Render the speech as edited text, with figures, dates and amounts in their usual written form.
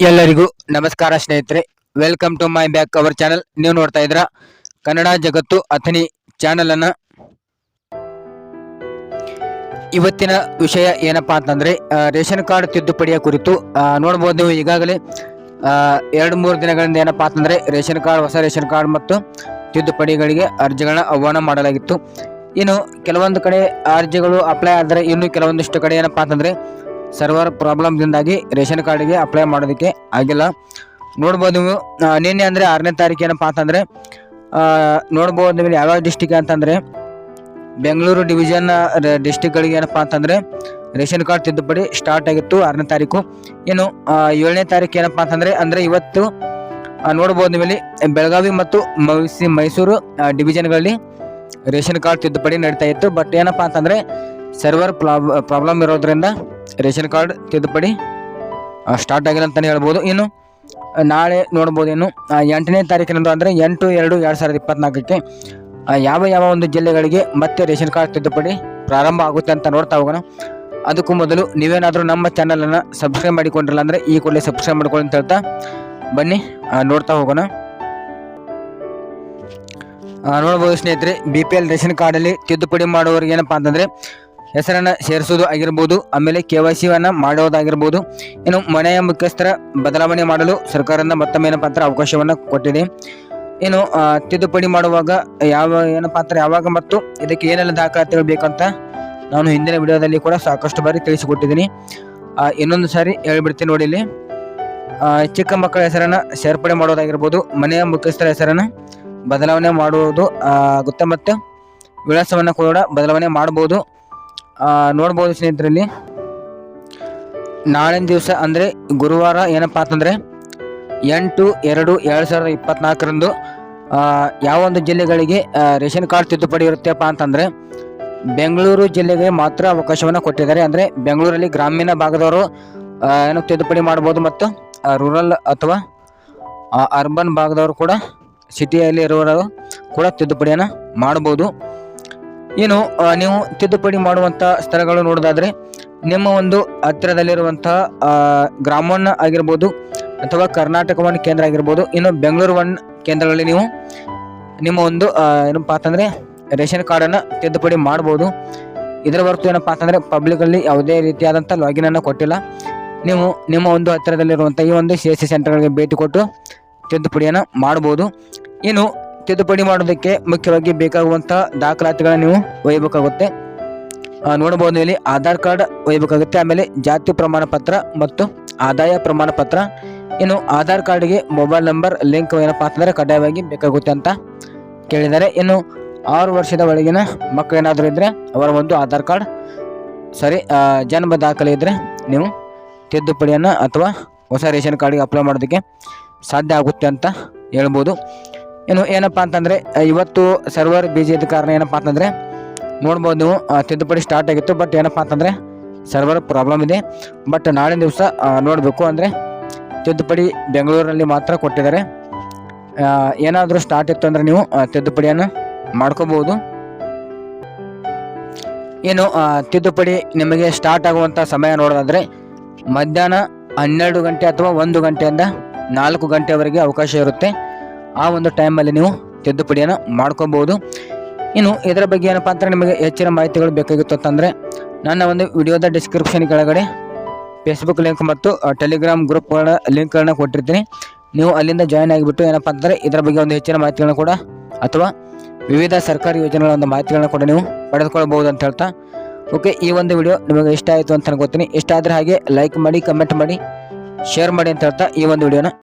ಎಲ್ಲರಿಗೂ ನಮಸ್ಕಾರ ಸ್ನೇಹಿತರೆ, welcome to my back our channel. ನೀವು ನೋಡ್ತಾ ಇದ್ರ ಕನ್ನಡ ಜಗತ್ತು ಅಥಣಿ ಚಾನಲ್ ಅನ್ನ. ಇವತ್ತಿನ ವಿಷಯ ಏನಪ್ಪಾ ಅಂತಂದ್ರೆ ರೇಷನ್ ಕಾರ್ಡ್ ತಿದ್ದುಪಡಿಯ ಕುರಿತು ನೋಡಬಹುದು. ನೀವು ಈಗಾಗಲೇ 2-3 ದಿನಗಳಿಂದ ಏನಪ್ಪಾ ಅಂತಂದ್ರೆ ಹೊಸ ರೇಷನ್ ಕಾರ್ಡ್ ಮತ್ತು ತಿದ್ದುಪಡಿಗಳಿಗೆ ಅರ್ಜಿಗಳನ್ನ ಆಹ್ವಾನ ಮಾಡಲಾಗಿತ್ತು. ಇನ್ನು ಕೆಲವೊಂದು ಕಡೆ ಅರ್ಜಿಗಳು ಅಪ್ಲೈ ಆದರೆ ಇನ್ನು ಕೆಲವೊಂದಿಷ್ಟು ಕಡೆ ಏನಪ್ಪಾ ಅಂತಂದ್ರೆ ಸರ್ವರ್ ಪ್ರಾಬ್ಲಮ್ದಿಂದಾಗಿ ರೇಷನ್ ಕಾರ್ಡ್ಗೆ ಅಪ್ಲೈ ಮಾಡೋದಕ್ಕೆ ಆಗಿಲ್ಲ. ನೋಡ್ಬೋದು ನೀವು ನಿನ್ನೆ ಅಂದರೆ 6ನೇ ತಾರೀಕು ಏನಪ್ಪಾ ಅಂತಂದರೆ ನೋಡ್ಬೋದು ನೀವು ಯಾವ್ಯಾವ ಡಿಸ್ಟಿಕ್ ಅಂತಂದರೆ ಬೆಂಗಳೂರು ಡಿವಿಷನ್ ಡಿಸ್ಟಿಕ್ಗಳಿಗೆ ಏನಪ್ಪಾ ಅಂತಂದರೆ ರೇಷನ್ ಕಾರ್ಡ್ ತಿದ್ದುಪಡಿ ಸ್ಟಾರ್ಟ್ ಆಗಿತ್ತು 6ನೇ ತಾರೀಕು. ಇನ್ನು 7ನೇ ತಾರೀಕು ಏನಪ್ಪಾ ಅಂತಂದರೆ ಇವತ್ತು ನೋಡ್ಬೋದು ನೀವು ಇಲ್ಲಿ ಬೆಳಗಾವಿ ಮತ್ತು ಮೈಸೂರು ಡಿವಿಷನ್ಗಳಲ್ಲಿ ರೇಷನ್ ಕಾರ್ಡ್ ತಿದ್ದುಪಡಿ ನಡೀತಾ ಇತ್ತು. ಬಟ್ ಏನಪ್ಪಾ ಅಂತಂದರೆ ಸರ್ವರ್ ಪ್ರಾಬ್ಲಮ್ ಇರೋದ್ರಿಂದ ರೇಷನ್ ಕಾರ್ಡ್ ತಿದ್ದುಪಡಿ ಸ್ಟಾರ್ಟ್ ಆಗಿಲ್ಲ ಅಂತಲೇ ಹೇಳ್ಬೋದು. ಇನ್ನು ನಾಳೆ ನೋಡ್ಬೋದು, ಇನ್ನು 8ನೇ ತಾರೀಕಿನಂದು ಅಂದರೆ 8/2/2024ಕ್ಕೆ ಯಾವ ಒಂದು ಜಿಲ್ಲೆಗಳಿಗೆ ಮತ್ತೆ ರೇಷನ್ ಕಾರ್ಡ್ ತಿದ್ದುಪಡಿ ಪ್ರಾರಂಭ ಆಗುತ್ತೆ ಅಂತ ನೋಡ್ತಾ ಹೋಗೋಣ. ಅದಕ್ಕೂ ಮೊದಲು ನೀವೇನಾದರೂ ನಮ್ಮ ಚಾನಲನ್ನು ಸಬ್ಸ್ಕ್ರೈಬ್ ಮಾಡಿಕೊಂಡಿರಲ್ಲ ಅಂದರೆ ಈ ಕೂಡಲೇ ಸಬ್ಸ್ಕ್ರೈಬ್ ಮಾಡ್ಕೊಳ್ಳಿ ಅಂತ ಹೇಳ್ತಾ ಬನ್ನಿ ನೋಡ್ತಾ ಹೋಗೋಣ. ನೋಡ್ಬೋದು ಸ್ನೇಹಿತರೆ, BPL ರೇಷನ್ ಕಾರ್ಡಲ್ಲಿ ತಿದ್ದುಪಡಿ ಮಾಡುವವರಿಗೆ ಏನಪ್ಪಾ ಅಂತಂದರೆ ಹೆಸರನ್ನು ಸೇರಿಸೋದು ಆಗಿರ್ಬೋದು, ಆಮೇಲೆ KYCಯನ್ನು ಮಾಡೋದಾಗಿರ್ಬೋದು. ಇನ್ನು ಮನೆಯ ಮುಖ್ಯಸ್ಥರ ಬದಲಾವಣೆ ಮಾಡಲು ಸರ್ಕಾರದಿಂದ ಮತ್ತೊಮ್ಮೆ ಏನಪ್ಪಾ ಅಂತಾರೆ ಅವಕಾಶವನ್ನು ಕೊಟ್ಟಿದೆ. ಇನ್ನು ತಿದ್ದುಪಡಿ ಮಾಡುವಾಗ ಯಾವಾಗ ಮತ್ತು ಇದಕ್ಕೆ ಏನೆಲ್ಲ ದಾಖಲಾತಿಗಳು ಬೇಕಂತ ನಾನು ಹಿಂದಿನ ವಿಡಿಯೋದಲ್ಲಿ ಕೂಡ ಸಾಕಷ್ಟು ಬಾರಿ ತಿಳಿಸಿಕೊಟ್ಟಿದ್ದೀನಿ. ಇನ್ನೊಂದು ಸಾರಿ ಹೇಳ್ಬಿಡ್ತೀನಿ ನೋಡಿ. ಇಲ್ಲಿ ಚಿಕ್ಕ ಮಕ್ಕಳ ಹೆಸರನ್ನು ಸೇರ್ಪಡೆ ಮಾಡೋದಾಗಿರ್ಬೋದು, ಮನೆಯ ಮುಖ್ಯಸ್ಥರ ಹೆಸರನ್ನು ಬದಲಾವಣೆ ಮಾಡುವುದು ಆಗುತ್ತೆ, ಮತ್ತು ವಿಳಾಸವನ್ನು ಕೂಡ ಬದಲಾವಣೆ ಮಾಡ್ಬೋದು. ನೋಡ್ಬೋದು ಸ್ನೇಹಿತರಲ್ಲಿ, ನಾಳಿನ ದಿವಸ ಅಂದರೆ ಗುರುವಾರ ಏನಪ್ಪಾ ಅಂತಂದರೆ 8/2/2024ರಂದು ಯಾವ ಒಂದು ಜಿಲ್ಲೆಗಳಿಗೆ ರೇಷನ್ ಕಾರ್ಡ್ ತಿದ್ದುಪಡಿ ಇರುತ್ತೆಪ್ಪ ಅಂತಂದರೆ ಬೆಂಗಳೂರು ಜಿಲ್ಲೆಗೆ ಮಾತ್ರ ಅವಕಾಶವನ್ನು ಕೊಟ್ಟಿದ್ದಾರೆ. ಅಂದರೆ ಬೆಂಗಳೂರಲ್ಲಿ ಗ್ರಾಮೀಣ ಭಾಗದವರು ತಿದ್ದುಪಡಿ ಮಾಡ್ಬೋದು, ಮತ್ತು ರೂರಲ್ ಅಥವಾ ಅರ್ಬನ್ ಭಾಗದವರು ಕೂಡ ಸಿಟಿಯಲ್ಲಿ ಇರುವವರು ಕೂಡ ತಿದ್ದುಪಡಿಯನ್ನು ಮಾಡ್ಬೋದು. ಇನ್ನು ನೀವು ತಿದ್ದುಪಡಿ ಮಾಡುವಂಥ ಸ್ಥಳಗಳು ನೋಡೋದಾದರೆ ನಿಮ್ಮ ಒಂದು ಹತ್ತಿರದಲ್ಲಿರುವಂತಹ ಗ್ರಾಮವನ್ನ ಆಗಿರ್ಬೋದು ಅಥವಾ ಕರ್ನಾಟಕ ಒನ್ ಕೇಂದ್ರ ಆಗಿರ್ಬೋದು, ಇನ್ನು ಬೆಂಗಳೂರು ಒನ್ ಕೇಂದ್ರಗಳಲ್ಲಿ ನೀವು ನಿಮ್ಮ ಒಂದು ಏನಪ್ಪಾ ಅಂತಂದರೆ ರೇಷನ್ ಕಾರ್ಡನ್ನು ತಿದ್ದುಪಡಿ ಮಾಡ್ಬೋದು. ಇದರ ಹೊರತು ಏನಪ್ಪಾ ಅಂತಂದರೆ ಪಬ್ಲಿಕಲ್ಲಿ ಯಾವುದೇ ರೀತಿಯಾದಂಥ ಲಾಗಿನನ್ನು ಕೊಟ್ಟಿಲ್ಲ. ನೀವು ನಿಮ್ಮ ಒಂದು ಹತ್ತಿರದಲ್ಲಿರುವಂಥ ಈ ಒಂದು CSC ಸೆಂಟರ್ಗಳಿಗೆ ಭೇಟಿ ಕೊಟ್ಟು ತಿದ್ದುಪಡಿಯನ್ನು ಮಾಡ್ಬೋದು. ಇನ್ನು ತಿದ್ದುಪಡಿ ಮಾಡೋದಕ್ಕೆ ಮುಖ್ಯವಾಗಿ ಬೇಕಾಗುವಂಥ ದಾಖಲಾತಿಗಳನ್ನ ನೀವು ಒಯ್ಯಬೇಕಾಗುತ್ತೆ. ನೋಡ್ಬೋದು, ಇಲ್ಲಿ ಆಧಾರ್ ಕಾರ್ಡ್ ಒಯ್ಯಬೇಕಾಗುತ್ತೆ, ಆಮೇಲೆ ಜಾತಿ ಪ್ರಮಾಣ ಪತ್ರ ಮತ್ತು ಆದಾಯ ಪ್ರಮಾಣ ಪತ್ರ. ಇನ್ನು ಆಧಾರ್ ಕಾರ್ಡ್ಗೆ ಮೊಬೈಲ್ ನಂಬರ್ ಲಿಂಕ್ ಏನಪ್ಪಾ ಅಂತಂದರೆ ಕಡ್ಡಾಯವಾಗಿ ಬೇಕಾಗುತ್ತೆ ಅಂತ ಕೇಳಿದ್ದಾರೆ. ಇನ್ನು 6 ವರ್ಷದ ಒಳಗಿನ ಮಕ್ಕಳು ಏನಾದರೂ ಇದ್ದರೆ ಅವರ ಒಂದು ಆಧಾರ್ ಕಾರ್ಡ್ ಜನ್ಮ ದಾಖಲೆ ಇದ್ದರೆ ನೀವು ತಿದ್ದುಪಡಿಯನ್ನು ಅಥವಾ ಹೊಸ ರೇಷನ್ ಕಾರ್ಡ್ಗೆ ಅಪ್ಲೈ ಮಾಡೋದಕ್ಕೆ ಸಾಧ್ಯ ಆಗುತ್ತೆ ಅಂತ ಹೇಳ್ಬೋದು. ಇನ್ನು ಏನಪ್ಪಾ ಅಂತಂದರೆ ಇವತ್ತು ಸರ್ವರ್ ಬಿಜಿ ಇದ್ದ ಕಾರಣ ಏನಪ್ಪಾ ಅಂತಂದರೆ ನೋಡ್ಬೋದು ನೀವು ತಿದ್ದುಪಡಿ ಸ್ಟಾರ್ಟ್ ಆಗಿತ್ತು. ಬಟ್ ಏನಪ್ಪಾ ಅಂತಂದರೆ ಸರ್ವರ್ ಪ್ರಾಬ್ಲಮ್ ಇದೆ. ಬಟ್ ನಾಳಿನ ದಿವಸ ನೋಡಬೇಕು, ಅಂದರೆ ತಿದ್ದುಪಡಿ ಬೆಂಗಳೂರಿನಲ್ಲಿ ಮಾತ್ರ ಕೊಟ್ಟಿದ್ದಾರೆ. ಏನಾದರೂ ಸ್ಟಾರ್ಟ್ ಇತ್ತು ಅಂದರೆ ನೀವು ತಿದ್ದುಪಡಿಯನ್ನು ಮಾಡ್ಕೋಬಹುದು. ಇನ್ನು ತಿದ್ದುಪಡಿ ನಿಮಗೆ ಸ್ಟಾರ್ಟ್ ಆಗುವಂಥ ಸಮಯ ನೋಡೋದಾದರೆ ಮಧ್ಯಾಹ್ನ 12 ಗಂಟೆ ಅಥವಾ 1 ಗಂಟೆಯಿಂದ 4 ಗಂಟೆವರೆಗೆ ಅವಕಾಶ ಇರುತ್ತೆ. ಆ ಒಂದು ಟೈಮಲ್ಲಿ ನೀವು ತಿದ್ದುಪಡಿಯನ್ನು ಮಾಡ್ಕೋಬಹುದು. ಇನ್ನು ಇದರ ಬಗ್ಗೆ ಏನಪ್ಪಾ ಅಂತಾರೆ ನಿಮಗೆ ಹೆಚ್ಚಿನ ಮಾಹಿತಿಗಳು ಬೇಕಾಗಿತ್ತು ಅಂತಂದರೆ ನನ್ನ ಒಂದು ವಿಡಿಯೋದ ಡಿಸ್ಕ್ರಿಪ್ಷನ್ ಕೆಳಗಡೆ ಫೇಸ್ಬುಕ್ ಲಿಂಕ್ ಮತ್ತು ಟೆಲಿಗ್ರಾಮ್ ಗ್ರೂಪ್ಗಳ ಲಿಂಕ್ಗಳನ್ನ ಕೊಟ್ಟಿರ್ತೀನಿ. ನೀವು ಅಲ್ಲಿಂದ ಜಾಯ್ನ್ ಆಗಿಬಿಟ್ಟು ಏನಪ್ಪಾ ಅಂತಂದರೆ ಇದರ ಬಗ್ಗೆ ಒಂದು ಹೆಚ್ಚಿನ ಮಾಹಿತಿಗಳನ್ನ ಕೂಡ ಅಥವಾ ವಿವಿಧ ಸರ್ಕಾರಿ ಯೋಜನೆಗಳ ಒಂದು ಮಾಹಿತಿಗಳನ್ನ ಕೂಡ ನೀವು ಪಡೆದುಕೊಳ್ಬಹುದು ಅಂತ ಹೇಳ್ತಾ, ಓಕೆ, ಈ ಒಂದು ವಿಡಿಯೋ ನಿಮಗೆ ಇಷ್ಟ ಆಯಿತು ಅಂತ ಅನ್ಕೋತೀನಿ. ಇಷ್ಟ ಆದರೆ ಹಾಗೆ ಲೈಕ್ ಮಾಡಿ, ಕಮೆಂಟ್ ಮಾಡಿ, ಶೇರ್ ಮಾಡಿ ಅಂತ ಹೇಳ್ತಾ ಈ ಒಂದು ವಿಡಿಯೋನ